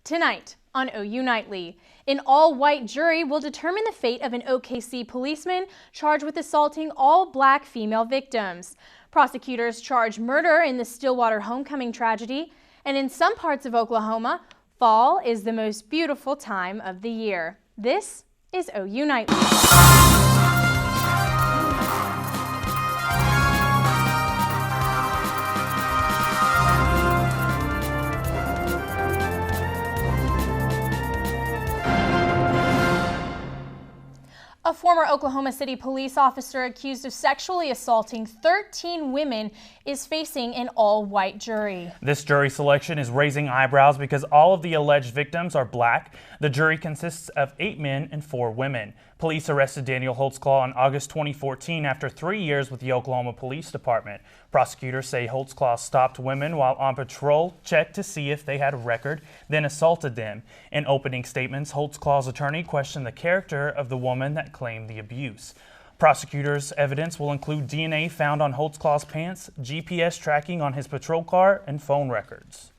Tonight on OU Nightly, an all-white jury will determine the fate of an OKC policeman charged with assaulting all black female victims. Prosecutors charge murder in the Stillwater homecoming tragedy, and in some parts of Oklahoma, fall is the most beautiful time of the year. This is OU Nightly. A former Oklahoma City police officer accused of sexually assaulting 13 women is facing an all-white jury. This jury selection is raising eyebrows because all of the alleged victims are black. The jury consists of 8 men and 4 women. Police arrested Daniel Holtzclaw in August 2014 after 3 years with the Oklahoma Police Department. Prosecutors say Holtzclaw stopped women while on patrol, checked to see if they had a record, then assaulted them. In opening statements, Holtzclaw's attorney questioned the character of the woman that claimed the abuse. Prosecutors' evidence will include DNA found on Holtzclaw's pants, GPS tracking on his patrol car, and phone records.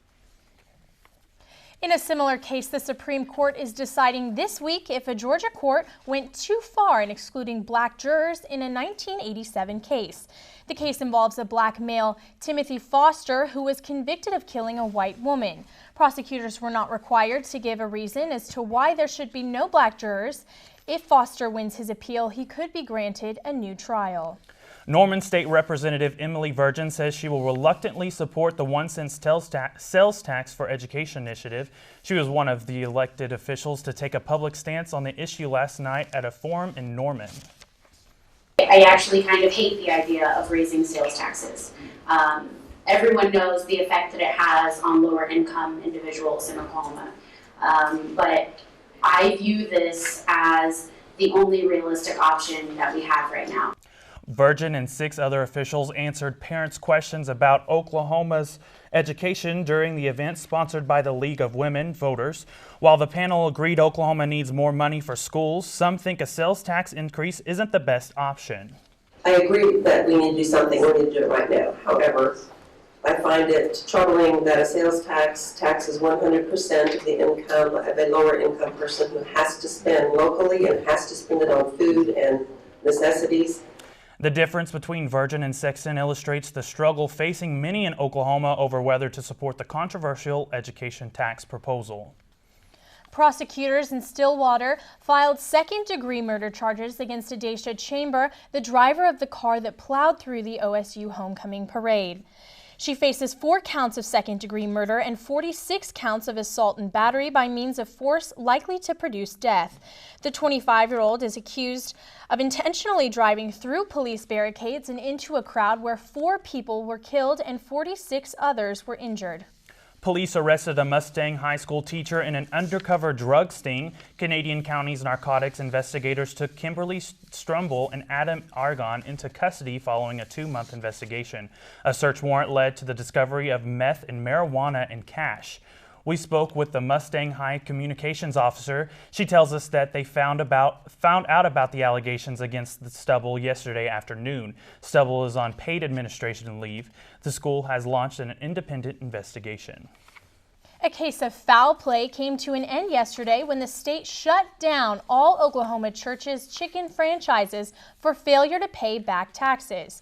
In a similar case, the Supreme Court is deciding this week if a Georgia court went too far in excluding black jurors in a 1987 case. The case involves a black male, Timothy Foster, who was convicted of killing a white woman. Prosecutors were not required to give a reason as to why there should be no black jurors. If Foster wins his appeal, he could be granted a new trial. Norman State Representative Emily Virgin says she will reluctantly support the 1-cent sales tax for education initiative. She was one of the elected officials to take a public stance on the issue last night at a forum in Norman. I actually kind of hate the idea of raising sales taxes. Everyone knows the effect that it has on lower income individuals in Oklahoma. But I view this as the only realistic option that we have right now. Virgin and 6 other officials answered parents' questions about Oklahoma's education during the event sponsored by the League of Women Voters. While the panel agreed Oklahoma needs more money for schools, some think a sales tax increase isn't the best option. I agree that we need to do something. We need to do it right now. However, I find it troubling that a sales tax taxes 100% of the income of a lower income person who has to spend locally and has to spend it on food and necessities. The difference between Virgin and Sexton illustrates the struggle facing many in Oklahoma over whether to support the controversial education tax proposal. Prosecutors in Stillwater filed second-degree murder charges against Adesha Chamber, the driver of the car that plowed through the OSU homecoming parade. She faces 4 counts of second-degree murder and 46 counts of assault and battery by means of force likely to produce death. The 25-year-old is accused of intentionally driving through police barricades and into a crowd where 4 people were killed and 46 others were injured. Police arrested a Mustang High School teacher in an undercover drug sting. Canadian County's narcotics investigators took Kimberly Strumble and Adam Argon into custody following a 2-month investigation. A search warrant led to the discovery of meth and marijuana and cash. We spoke with the Mustang High communications officer. She tells us that they found out about the allegations against the Stubble yesterday afternoon. Stubble is on paid administration leave. The school has launched an independent investigation. A case of foul play came to an end yesterday when the state shut down all Oklahoma churches' chicken franchises for failure to pay back taxes.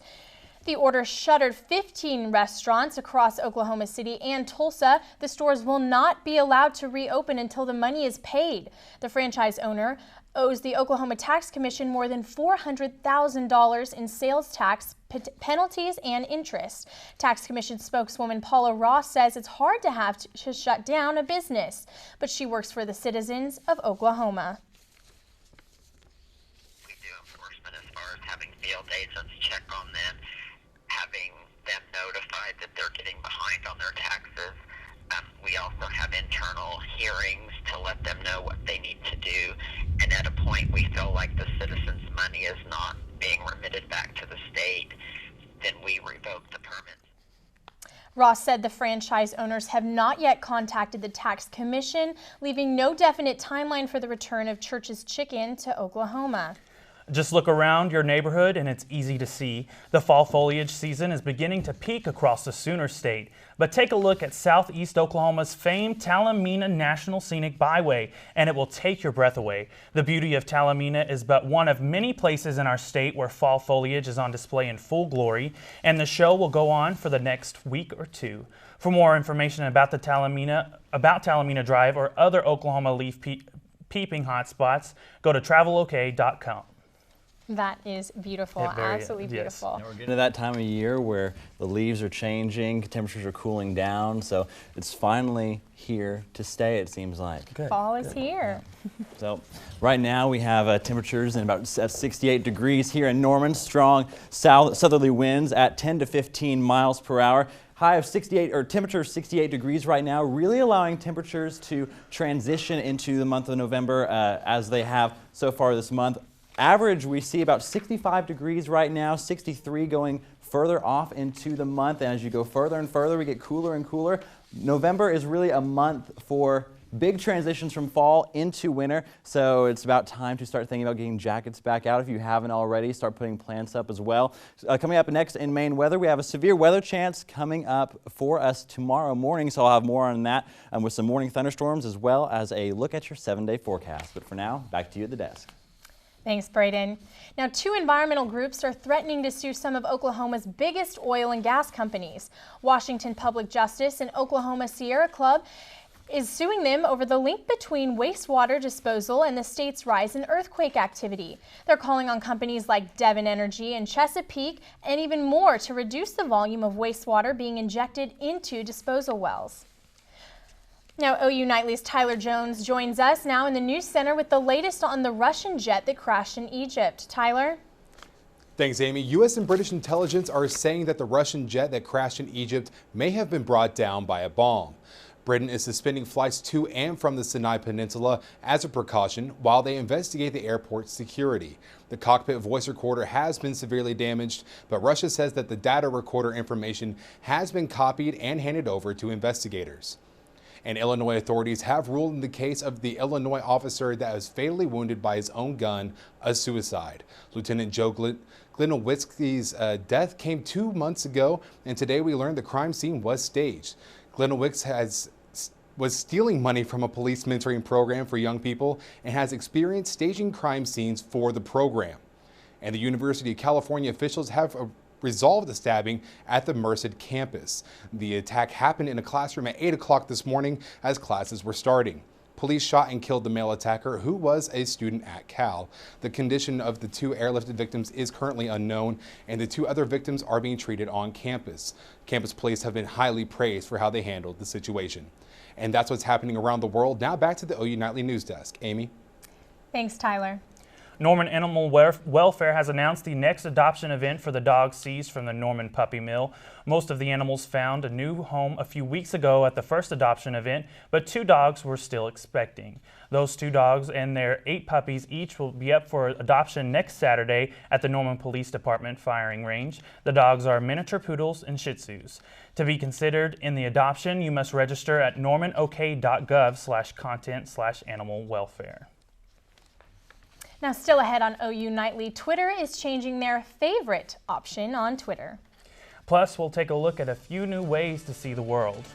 The order shuttered 15 restaurants across Oklahoma City and Tulsa. The stores will not be allowed to reopen until the money is paid. The franchise owner owes the Oklahoma Tax Commission more than $400,000 in sales tax penalties and interest. Tax Commission spokeswoman Paula Ross says it's hard to have to shut down a business, but she works for the citizens of Oklahoma. We do enforcement as far as having field agents check on them, having them notified that they're getting behind on their taxes. We also have internal hearings to let them know what they need to do. And at a point we feel like the citizens' money is not being remitted back to the state, then we revoke the permits. Ross said the franchise owners have not yet contacted the Tax Commission, leaving no definite timeline for the return of Church's Chicken to Oklahoma. Just look around your neighborhood and it's easy to see. The fall foliage season is beginning to peak across the Sooner State. But take a look at southeast Oklahoma's famed Talamina National Scenic Byway, and it will take your breath away. The beauty of Talamina is but one of many places in our state where fall foliage is on display in full glory, and the show will go on for the next week or two. For more information about Talamina Drive or other Oklahoma leaf peeping hotspots, go to travelok.com. That is beautiful, absolutely beautiful. Now we're getting to that time of year where the leaves are changing, temperatures are cooling down, so it's finally here to stay, it seems like. Good. Fall is here. So right now we have temperatures at 68 degrees here in Norman, strong southerly winds at 10 to 15 miles per hour. High of 68, or temperature 68 degrees right now, really allowing temperatures to transition into the month of November as they have so far this month. Average, we see about 65 degrees right now, 63 going further off into the month. And as you go further and further, we get cooler and cooler. November is really a month for big transitions from fall into winter. So it's about time to start thinking about getting jackets back out. If you haven't already, start putting plants up as well. Coming up next in Maine weather, we have a severe weather chance coming up for us tomorrow morning. So I'll have more on that with some morning thunderstorms as well as a look at your 7-day forecast. But for now, back to you at the desk. Thanks, Braden. Now, 2 environmental groups are threatening to sue some of Oklahoma's biggest oil and gas companies. Washington Public Justice and Oklahoma Sierra Club is suing them over the link between wastewater disposal and the state's rise in earthquake activity. They're calling on companies like Devon Energy and Chesapeake and even more to reduce the volume of wastewater being injected into disposal wells. Now, OU Nightly's Tyler Jones joins us now in the News Center with the latest on the Russian jet that crashed in Egypt. Tyler? Thanks, Amy. U.S. and British intelligence are saying that the Russian jet that crashed in Egypt may have been brought down by a bomb. Britain is suspending flights to and from the Sinai Peninsula as a precaution while they investigate the airport's security. The cockpit voice recorder has been severely damaged, but Russia says that the data recorder information has been copied and handed over to investigators. And Illinois authorities have ruled in the case of the Illinois officer that was fatally wounded by his own gun a suicide. Lieutenant Joe Glinowitzky's death came 2 months ago, and today we learned the crime scene was staged. Glinowitz was stealing money from a police mentoring program for young people and has experience staging crime scenes for the program. And the University of California officials have resolved the stabbing at the Merced campus. The attack happened in a classroom at 8 o'clock this morning as classes were starting. Police shot and killed the male attacker, who was a student at Cal. The condition of the 2 airlifted victims is currently unknown, and the 2 other victims are being treated on campus. Campus police have been highly praised for how they handled the situation. And that's what's happening around the world. Now back to the OU Nightly News Desk. Amy? Thanks, Tyler. Norman Animal Welfare has announced the next adoption event for the dogs seized from the Norman Puppy Mill. Most of the animals found a new home a few weeks ago at the first adoption event, but 2 dogs were still expecting. Those 2 dogs and their 8 puppies each will be up for adoption next Saturday at the Norman Police Department firing range. The dogs are miniature poodles and Shih Tzus. To be considered in the adoption, you must register at normanok.gov/content/animal welfare. Now, still ahead on OU Nightly, Twitter is changing their favorite option on Twitter. Plus, we'll take a look at a few new ways to see the world.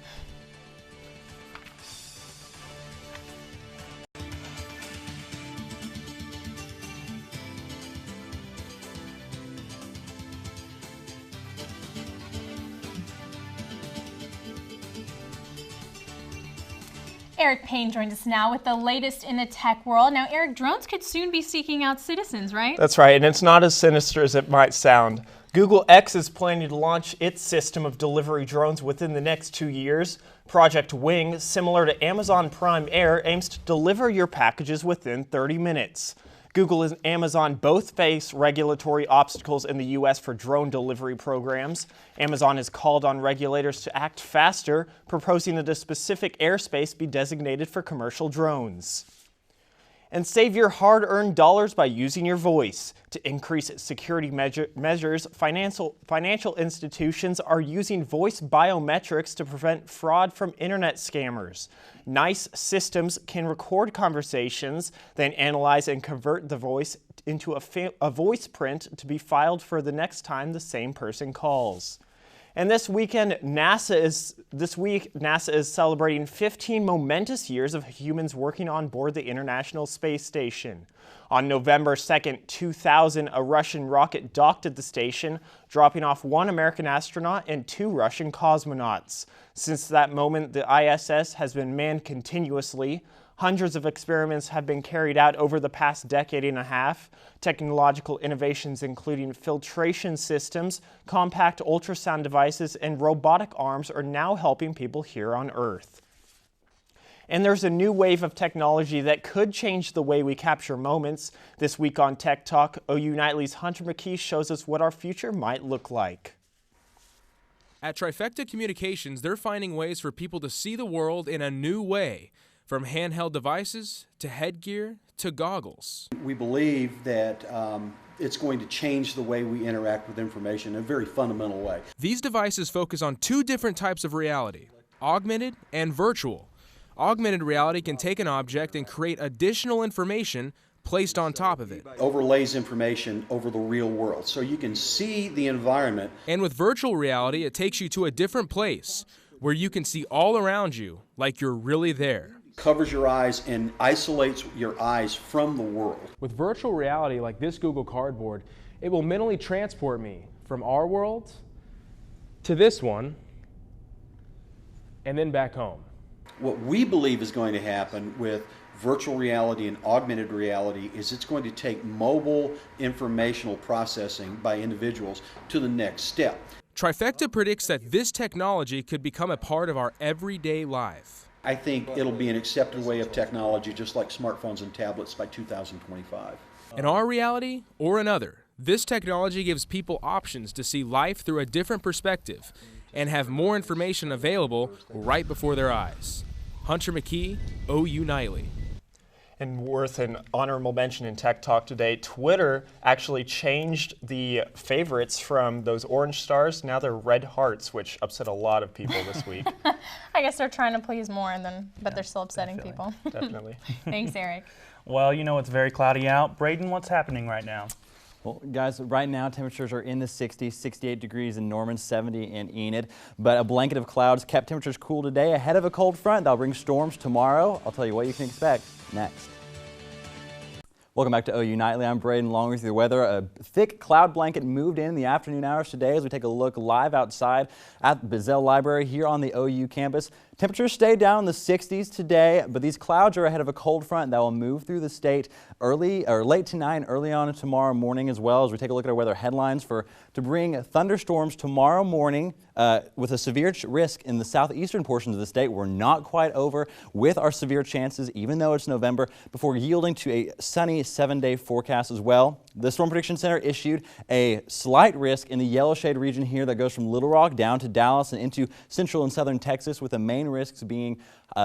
Eric Payne joins us now with the latest in the tech world. Now, Eric, drones could soon be seeking out citizens, right? That's right, and it's not as sinister as it might sound. Google X is planning to launch its system of delivery drones within the next 2 years. Project Wing, similar to Amazon Prime Air, aims to deliver your packages within 30 minutes. Google and Amazon both face regulatory obstacles in the U.S. for drone delivery programs. Amazon has called on regulators to act faster, proposing that a specific airspace be designated for commercial drones. And save your hard-earned dollars by using your voice. To increase security measures, financial institutions are using voice biometrics to prevent fraud from internet scammers. NICE systems can record conversations, then analyze and convert the voice into a voice print to be filed for the next time the same person calls. And this week, NASA is celebrating 15 momentous years of humans working on board the International Space Station. On November 2nd, 2000, a Russian rocket docked at the station, dropping off 1 American astronaut and 2 Russian cosmonauts. Since that moment, the ISS has been manned continuously. Hundreds of experiments have been carried out over the past decade and a half. Technological innovations including filtration systems, compact ultrasound devices, and robotic arms are now helping people here on Earth. And there's a new wave of technology that could change the way we capture moments. This week on Tech Talk, OU Nightly's Hunter McKee shows us what our future might look like. At Trifecta Communications, they're finding ways for people to see the world in a new way. From handheld devices to headgear to goggles. We believe that it's going to change the way we interact with information in a very fundamental way. These devices focus on 2 different types of reality, augmented and virtual. Augmented reality can take an object and create additional information placed on top of it. Overlays information over the real world, so you can see the environment. And with virtual reality, it takes you to a different place where you can see all around you like you're really there. Covers your eyes and isolates your eyes from the world. With virtual reality like this Google Cardboard, it will mentally transport me from our world to this one and then back home. What we believe is going to happen with virtual reality and augmented reality is it's going to take mobile informational processing by individuals to the next step. Trifecta predicts that this technology could become a part of our everyday life. I think it'll be an accepted way of technology, just like smartphones and tablets by 2025. In our reality or another, this technology gives people options to see life through a different perspective and have more information available right before their eyes. Hunter McKee, OU Nightly. And worth an honorable mention in Tech Talk today, Twitter actually changed the favorites from those orange stars. Now they're red hearts, which upset a lot of people this week. I guess they're trying to please more, but they're still upsetting people. Definitely. Thanks, Eric. Well, you know it's very cloudy out. Braden, what's happening right now? Well, guys, right now temperatures are in the 60s, 68 degrees in Norman, 70 in Enid. But a blanket of clouds kept temperatures cool today ahead of a cold front that'll bring storms tomorrow. I'll tell you what you can expect next. Welcome back to OU Nightly. I'm Braden, along with your weather. A thick cloud blanket moved in the afternoon hours today as we take a look live outside at the Bizzell Library here on the OU campus. Temperatures stay down in the 60s today, but these clouds are ahead of a cold front that will move through the state late tonight and early on tomorrow morning, as well as we take a look at our weather headlines to bring thunderstorms tomorrow morning with a severe risk in the southeastern portions of the state. We're not quite over with our severe chances, even though it's November, before yielding to a sunny 7-day forecast as well. The Storm Prediction Center issued a slight risk in the yellow shade region here that goes from Little Rock down to Dallas and into central and southern Texas, with the main risks being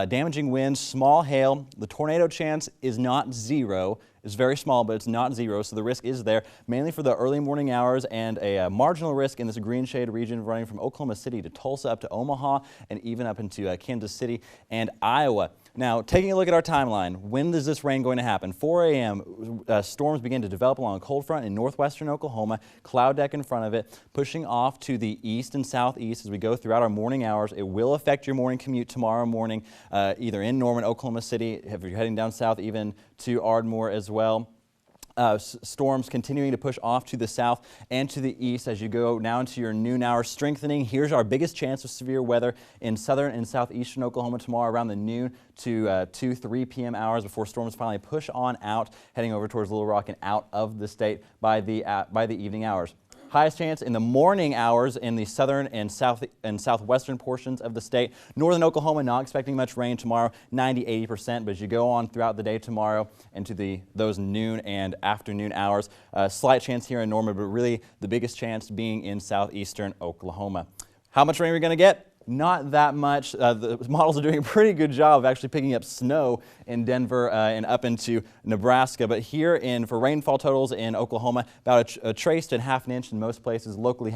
damaging winds, small hail. The tornado chance is not zero. It's very small, but it's not zero, so the risk is there, mainly for the early morning hours, and a marginal risk in this green shade region running from Oklahoma City to Tulsa up to Omaha and even up into Kansas City and Iowa. Now, taking a look at our timeline, when is this rain going to happen? 4 a.m., storms begin to develop along a cold front in northwestern Oklahoma, cloud deck in front of it, pushing off to the east and southeast as we go throughout our morning hours. It will affect your morning commute tomorrow morning, either in Norman, Oklahoma City, if you're heading down south, even to Ardmore as well. Storms continuing to push off to the south and to the east as you go now into your noon hour, strengthening. Here's our biggest chance of severe weather in southern and southeastern Oklahoma tomorrow around the noon to 3 p.m. hours before storms finally push on out, heading over towards Little Rock and out of the state by the evening hours. Highest chance in the morning hours in the southern and southwestern portions of the state. Northern Oklahoma not expecting much rain tomorrow, 90–80%, but as you go on throughout the day tomorrow into those noon and afternoon hours, slight chance here in Norman, but really the biggest chance being in southeastern Oklahoma. How much rain are we going to get? not that much. The models are doing a pretty good job of actually picking up snow in Denver and up into Nebraska. But here for rainfall totals in Oklahoma, about a trace to ½ inch in most places. Locally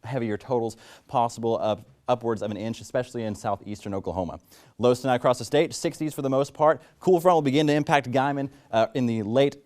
heavier totals possible, upwards of an inch, especially in southeastern Oklahoma. Lows tonight across the state, 60s for the most part. Cool front will begin to impact Guymon in the late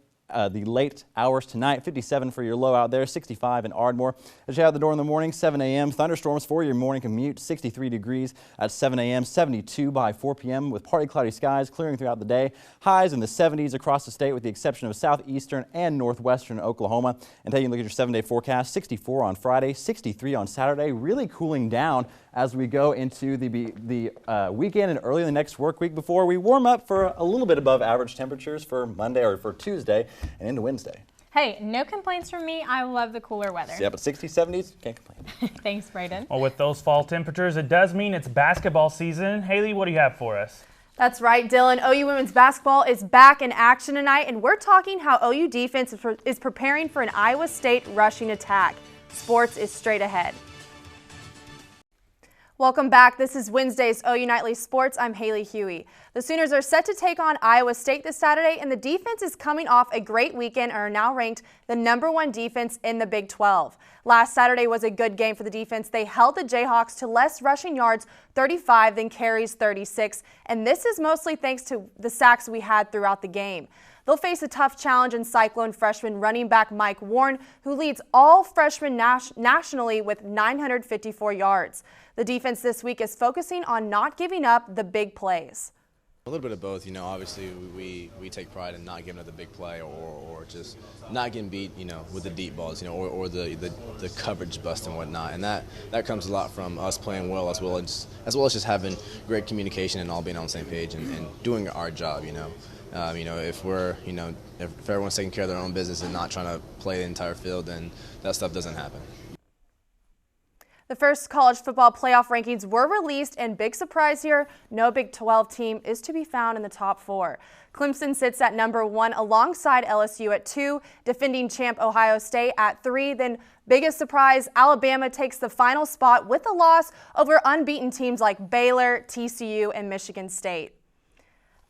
hours tonight. 57 for your low out there, 65 in Ardmore. As you have the door in the morning, 7 a.m. Thunderstorms for your morning commute, 63 degrees at 7 a.m., 72 by 4 p.m. with partly cloudy skies clearing throughout the day. Highs in the 70s across the state with the exception of southeastern and northwestern Oklahoma. And taking a look at your 7-day forecast, 64 on Friday, 63 on Saturday, really cooling down as we go into the weekend and early in the next work week before we warm up for a little bit above average temperatures for Monday or for Tuesday and into Wednesday. Hey, no complaints from me. I love the cooler weather. Yeah, but 60s, 70s, can't complain. Thanks, Brayden. Well, with those fall temperatures, it does mean it's basketball season. Haley, what do you have for us? That's right, Dylan. OU women's basketball is back in action tonight, and we're talking how OU defense is preparing for an Iowa State rushing attack. Sports is straight ahead. Welcome back. This is Wednesday's OU Nightly Sports. I'm Haley Huey. The Sooners are set to take on Iowa State this Saturday, and the defense is coming off a great weekend and are now ranked the #1 defense in the Big 12. Last Saturday was a good game for the defense. They held the Jayhawks to less rushing yards, 35, than carries, 36, and this is mostly thanks to the sacks we had throughout the game. They'll face a tough challenge in Cyclone freshman running back Mike Warren, who leads all freshmen nationally with 954 yards. The defense this week is focusing on not giving up the big plays. A little bit of both, obviously we take pride in not giving up the big play or just not getting beat, with the deep balls, or the coverage bust and whatnot. And that comes a lot from us playing well as well as just having great communication and all being on the same page and doing our job, if if everyone's taking care of their own business and not trying to play the entire field, then that stuff doesn't happen. The first college football playoff rankings were released, and big surprise here, no Big 12 team is to be found in the top 4. Clemson sits at #1 alongside LSU at 2, defending champ Ohio State at 3. Then biggest surprise, Alabama takes the final spot with a loss over unbeaten teams like Baylor, TCU, and Michigan State.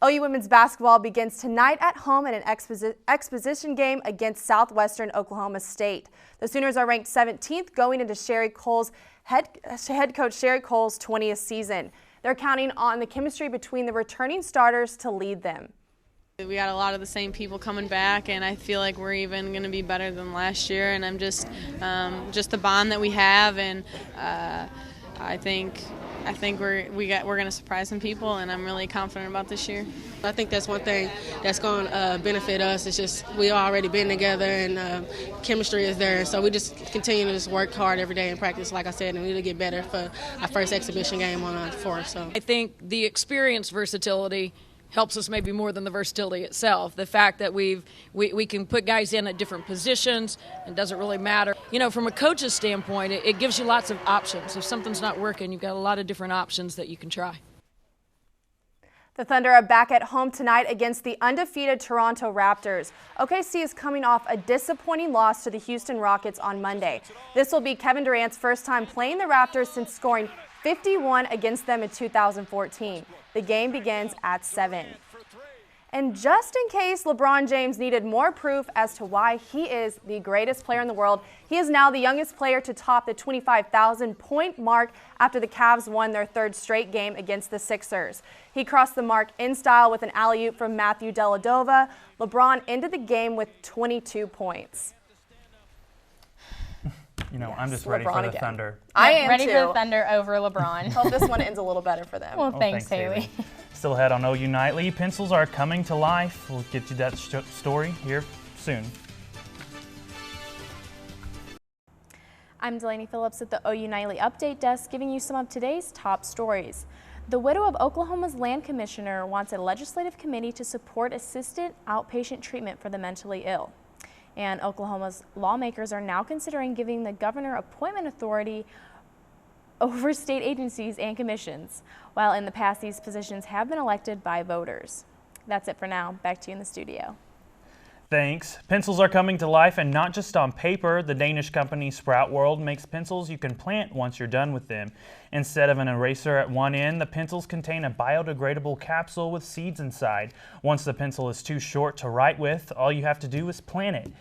OU women's basketball begins tonight at home in an exposition game against Southwestern Oklahoma State. The Sooners are ranked 17th going into head coach Sherry Cole's 20th season. They're counting on the chemistry between the returning starters to lead them. We got a lot of the same people coming back, and I feel like we're even going to be better than last year. And I'm just the bond that we have, and I think we're going to surprise some people, and I'm really confident about this year. I think that's one thing that's going to benefit us. It's just we already been together, and chemistry is there. So we just continue to just work hard every day and practice, like I said, and we need to get better for our first exhibition game on the 4th. So I think the experience versatility helps us maybe more than the versatility itself. The fact that we can put guys in at different positions, it doesn't really matter. From a coach's standpoint, it gives you lots of options. If something's not working, you've got a lot of different options that you can try. The Thunder are back at home tonight against the undefeated Toronto Raptors. OKC is coming off a disappointing loss to the Houston Rockets on Monday. This will be Kevin Durant's first time playing the Raptors since scoring 51 against them in 2014. The game begins at 7. And just in case LeBron James needed more proof as to why he is the greatest player in the world, he is now the youngest player to top the 25,000-point mark after the Cavs won their 3rd straight game against the Sixers. He crossed the mark in style with an alley-oop from Matthew Dellavedova. LeBron ended the game with 22 points. I'm just ready for the Thunder. I am ready too. for the Thunder over LeBron. Hope this one ends a little better for them. Well, thanks, Haley. Still ahead on OU Nightly. Pencils are coming to life. We'll get you that story here soon. I'm Delaney Phillips at the OU Nightly Update Desk, giving you some of today's top stories. The widow of Oklahoma's land commissioner wants a legislative committee to support assisted outpatient treatment for the mentally ill. And Oklahoma's lawmakers are now considering giving the governor appointment authority over state agencies and commissions, while in the past these positions have been elected by voters. That's it for now. Back to you in the studio. Thanks. Pencils are coming to life, and not just on paper. The Danish company Sprout World makes pencils you can plant once you're done with them. Instead of an eraser at one end, the pencils contain a biodegradable capsule with seeds inside. Once the pencil is too short to write with, all you have to do is plant it,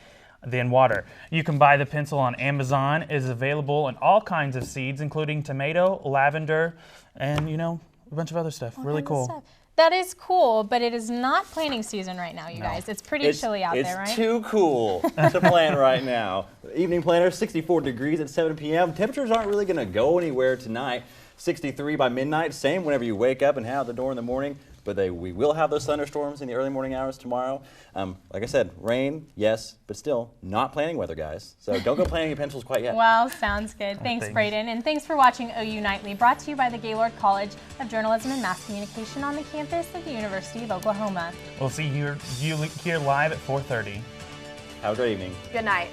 then water. You can buy the pencil on Amazon. It is available in all kinds of seeds, including tomato, lavender, and, a bunch of other stuff. Really cool. That is cool, but it is not planting season right now, you guys. It's pretty chilly out there, right? It's too cool to plant right now. Evening planter, 64 degrees at 7 p.m. Temperatures aren't really going to go anywhere tonight. 63 by midnight, same whenever you wake up and head out the door in the morning. But we will have those thunderstorms in the early morning hours tomorrow. Like I said, rain, yes, but still not planting weather, guys. So don't go planting your pencils quite yet. Well, sounds good. Thanks, Braden. And thanks for watching OU Nightly, brought to you by the Gaylord College of Journalism and Mass Communication on the campus of the University of Oklahoma. We'll see you here live at 4:30. Have a great evening. Good night.